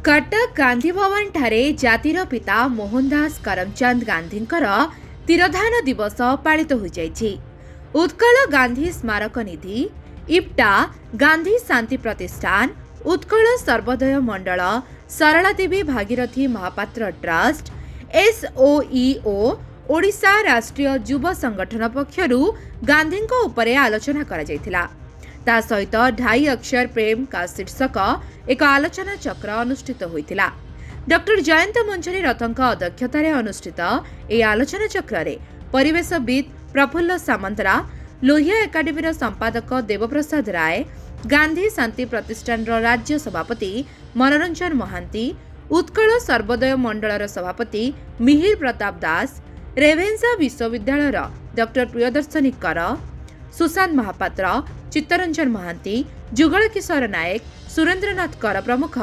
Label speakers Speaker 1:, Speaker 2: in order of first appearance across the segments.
Speaker 1: कटक गांधी भवन ठारे जातिर पिता मोहनदास करमचंद गांधींकर तिरोधान दिवस पालित हो जाइछि। उत्कल गांधी स्मारक निधि, इप्टा गांधी शांति प्रतिष्ठान, उत्कल सर्वोदय मंडल, सरला देवी भागीरथी महापात्र ट्रस्ट, एसओईओ ओडिशा राष्ट्रीय युव संगठन पक्षरु गांधी उपरे आलोचना करा जायथिला। ता सहित 2.5 अक्षर प्रेम का शीर्षक एक आलोचना चक्र अनुष्ठित होइथिला। डॉक्टर जयंत मंजरी रथंक अध्यक्षतार अनुष्ठित ए आलोचना चक्र परिवेशविद प्रफुल्ल सामंतरा, लोहिया एकाडेमीर संपादक देवप्रसाद राय, गांधी शांति प्रतिष्ठान राज्य सभापति मनोरंजन महांती, उत्कल सर्वोदय मंडल सभापति मिहिर प्रताप दास, रेभेन्सा विश्वविद्यालय डॉक्टर प्रियदर्शनी कर, सुशांत महापात्र, चित्तरंजन महांती, जुगल किशोर नायक, सुरेंद्रनाथ कर प्रमुख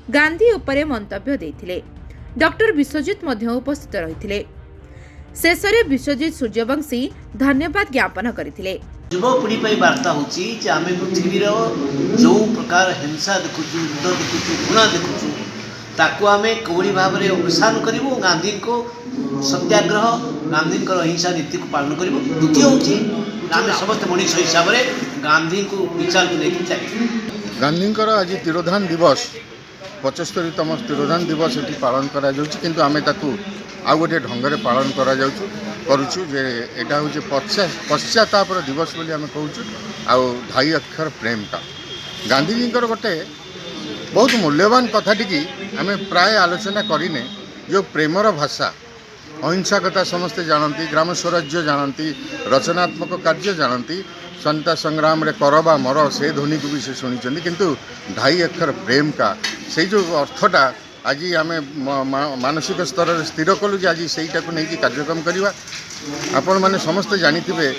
Speaker 1: गांधी उपरे मंतव्य देथिले। डॉक्टर विश्वजित मध्य उपस्थित रहिथिले। शेषरे विश्वजित सूर्यवंशी धन्यवाद ज्ञापन करथिले।
Speaker 2: युवपीढ़ी पर वार्ता होची जे आमे पृथ्वी जो प्रकार हिंसा देखुचु, युद्ध देखुचु, घृणा देखुचु, ताकू आमे कोड़ी भाव में अवसान करिवो। गांधी को सत्याग्रह, गांधी को अहिंसा नीति को पालन करिवो। द्वितीय होची आमे समस्त मनीष हिसाब रे गांधी को विचार को लेके चली।
Speaker 3: गांधी आज तिरोधान दिवस 75तम तिरोधान दिवस ये पालन करा जाउछि, किंतु आमे ताकू आ गोटे ढंग से पालन करा जाउछु करूछु जे एटा होचे पश्चाताप दिवस बोली आमे कहूछु। आ 2.5 अक्षर प्रेम का गांधी जी गोटे बहुत मूल्यवान कथाटी की आमे प्राय आलोचना करिने। जो प्रेमर भाषा, अहिंसाकता समस्ते जानती, ग्राम स्वराज्य जानती, रचनात्मक कार्य जानती, स्वतंत्रता संग्राम रे करबा मर से ध्वनि को भी से शुणी, किंतु 2.5 अक्षर प्रेम का से जो अर्थटा आज आम मानसिक स्तर में स्थिर कलु आज से कार्यक्रम करवा। आपण मैंने समस्ते जानिथिबे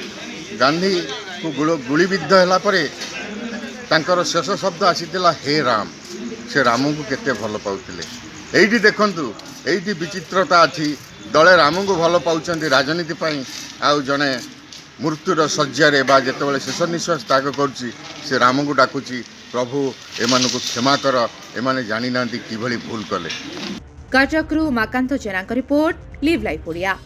Speaker 3: गांधी को गुलीबिद्ध है तांकर शेष शब्द आसीला हे राम। से राम को केते भल पाउथिले। एइठी देखंतु एइठी विचित्रता अच्छी। दले राम को भल पाउछंती राजनीति पई, आउ जने मृत्युर शଯ୍ୟାରେ बा जेतेबेले शेष निश्वास त्याग करुच्ची से राम को डाकुची, प्रभु एमानकु क्षमा कर, एमाने जानी नांती किभली भूल कले।
Speaker 1: कटकरू उमाकांत जेनाଙ୍କ रिपोर्ट, लिव लाइफ ओडिया।